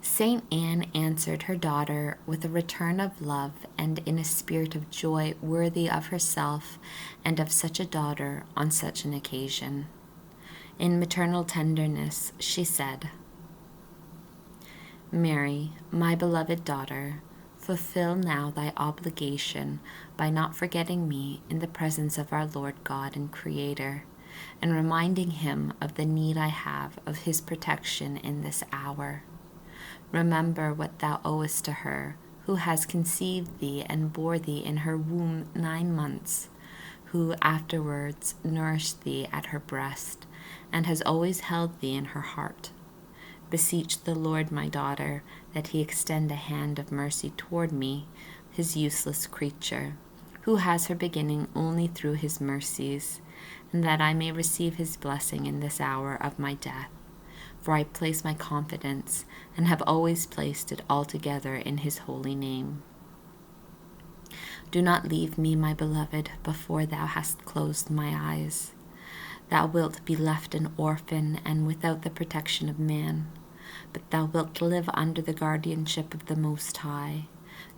Saint Anne answered her daughter with a return of love and in a spirit of joy worthy of herself and of such a daughter on such an occasion. In maternal tenderness, she said, Mary, my beloved daughter, fulfill now thy obligation by not forgetting me in the presence of our Lord God and Creator, and reminding him of the need I have of his protection in this hour. Remember what thou owest to her, who has conceived thee and bore thee in her womb 9 months, who afterwards nourished thee at her breast, and has always held thee in her heart. Beseech the Lord, my daughter, that he extend a hand of mercy toward me, his useless creature, who has her beginning only through his mercies, and that I may receive his blessing in this hour of my death. For I place my confidence, and have always placed it altogether in his holy name. Do not leave me, my beloved, before thou hast closed my eyes. Thou wilt be left an orphan and without the protection of man, but thou wilt live under the guardianship of the Most High.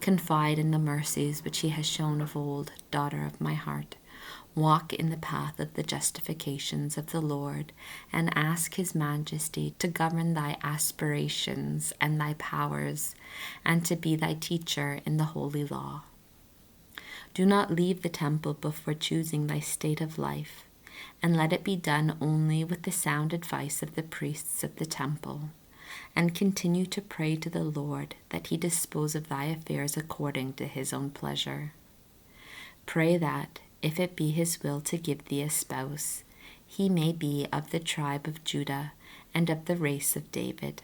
Confide in the mercies which he has shown of old, daughter of my heart. Walk in the path of the justifications of the Lord, and ask his majesty to govern thy aspirations and thy powers, and to be thy teacher in the holy law. Do not leave the temple before choosing thy state of life, and let it be done only with the sound advice of the priests of the temple, and continue to pray to the Lord that he dispose of thy affairs according to his own pleasure. Pray that, if it be his will to give thee a spouse, he may be of the tribe of Judah and of the race of David.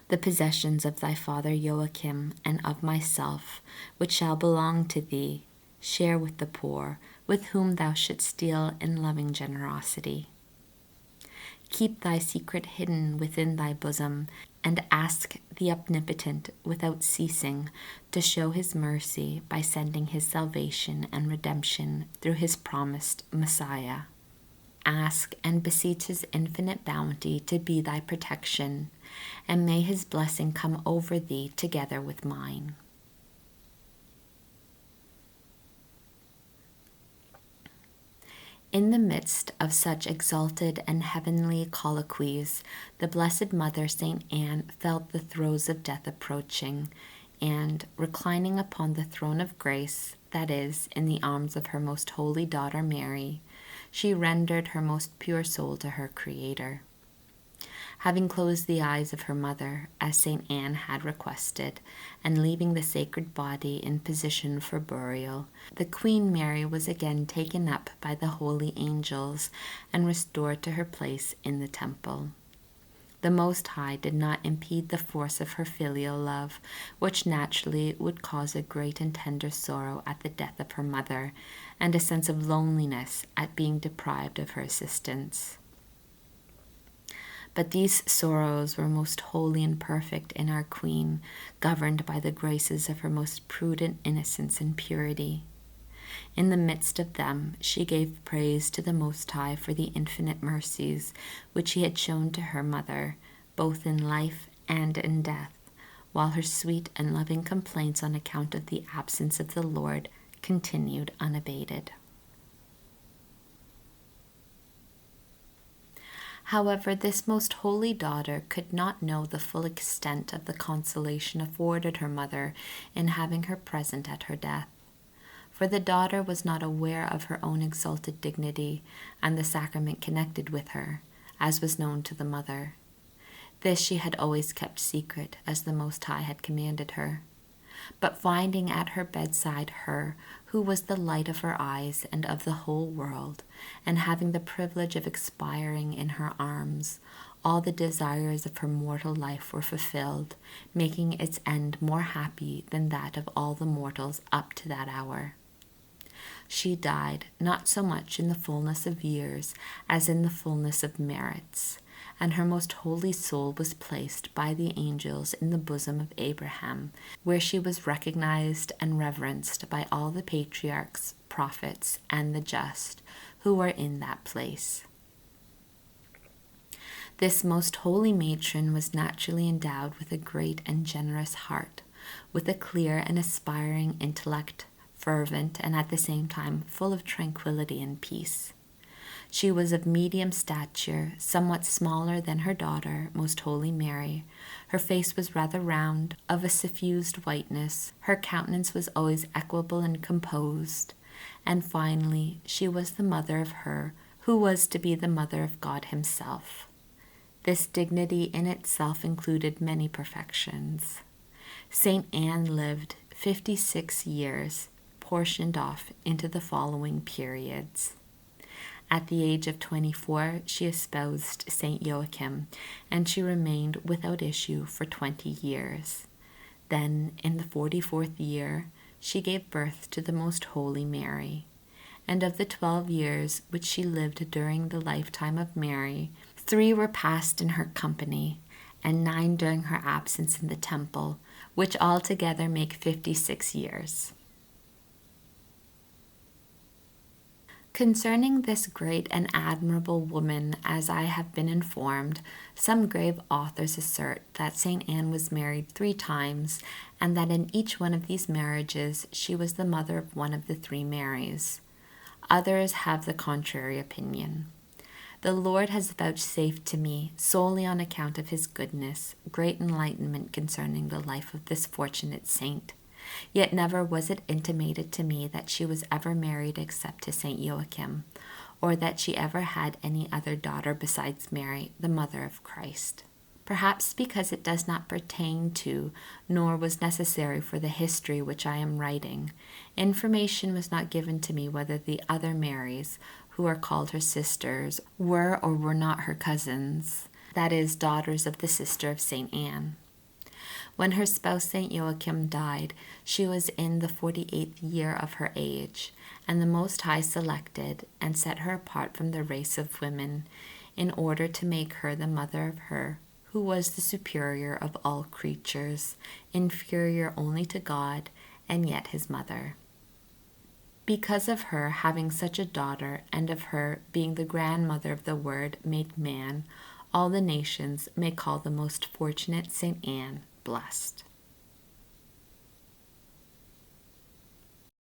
The possessions of thy father Joachim and of myself, which shall belong to thee, share with the poor, with whom thou shouldst deal in loving generosity. Keep thy secret hidden within thy bosom, and ask the Omnipotent without ceasing to show his mercy by sending his salvation and redemption through his promised Messiah. Ask and beseech his infinite bounty to be thy protection, and may his blessing come over thee together with mine. In the midst of such exalted and heavenly colloquies, the Blessed Mother Saint Anne felt the throes of death approaching, and, reclining upon the throne of grace, that is, in the arms of her most holy daughter Mary, she rendered her most pure soul to her Creator. Having closed the eyes of her mother, as Saint Anne had requested, and leaving the sacred body in position for burial, the Queen Mary was again taken up by the holy angels and restored to her place in the temple. The Most High did not impede the force of her filial love, which naturally would cause a great and tender sorrow at the death of her mother, and a sense of loneliness at being deprived of her assistance. But these sorrows were most holy and perfect in our Queen, governed by the graces of her most prudent innocence and purity. In the midst of them, she gave praise to the Most High for the infinite mercies which he had shown to her mother, both in life and in death, while her sweet and loving complaints on account of the absence of the Lord continued unabated. However, this most holy daughter could not know the full extent of the consolation afforded her mother in having her present at her death. For the daughter was not aware of her own exalted dignity and the sacrament connected with her, as was known to the mother. This she had always kept secret, as the Most High had commanded her. But finding at her bedside her who was the light of her eyes and of the whole world, and having the privilege of expiring in her arms, all the desires of her mortal life were fulfilled, making its end more happy than that of all the mortals up to that hour. She died not so much in the fullness of years as in the fullness of merits, and her most holy soul was placed by the angels in the bosom of Abraham, where she was recognized and reverenced by all the patriarchs, prophets, and the just who were in that place. This most holy matron was naturally endowed with a great and generous heart, with a clear and aspiring intellect, fervent and at the same time full of tranquility and peace. She was of medium stature, somewhat smaller than her daughter, Most Holy Mary. Her face was rather round, of a suffused whiteness. Her countenance was always equable and composed. And finally, she was the mother of her who was to be the mother of God himself. This dignity in itself included many perfections. Saint Anne lived 56 years, portioned off into the following periods. At the age of 24, she espoused Saint Joachim, and she remained without issue for 20 years. Then, in the 44th year, she gave birth to the Most Holy Mary. And of the 12 years which she lived during the lifetime of Mary, 3 were passed in her company, and 9 during her absence in the temple, which altogether make 56 years. Concerning this great and admirable woman, as I have been informed, some grave authors assert that Saint Anne was married 3 times, and that in each one of these marriages she was the mother of one of the 3 Marys. Others have the contrary opinion. The Lord has vouchsafed to me, solely on account of his goodness, great enlightenment concerning the life of this fortunate saint. Yet never was it intimated to me that she was ever married except to Saint Joachim, or that she ever had any other daughter besides Mary, the mother of Christ. Perhaps because it does not pertain to, nor was necessary for the history which I am writing, information was not given to me whether the other Marys, who are called her sisters, were or were not her cousins, that is, daughters of the sister of Saint Anne. When her spouse Saint Joachim died, she was in the 48th year of her age, and the Most High selected and set her apart from the race of women, in order to make her the mother of her who was the superior of all creatures, inferior only to God, and yet his mother. Because of her having such a daughter, and of her being the grandmother of the Word made man, all the nations may call the most fortunate Saint Anne blessed.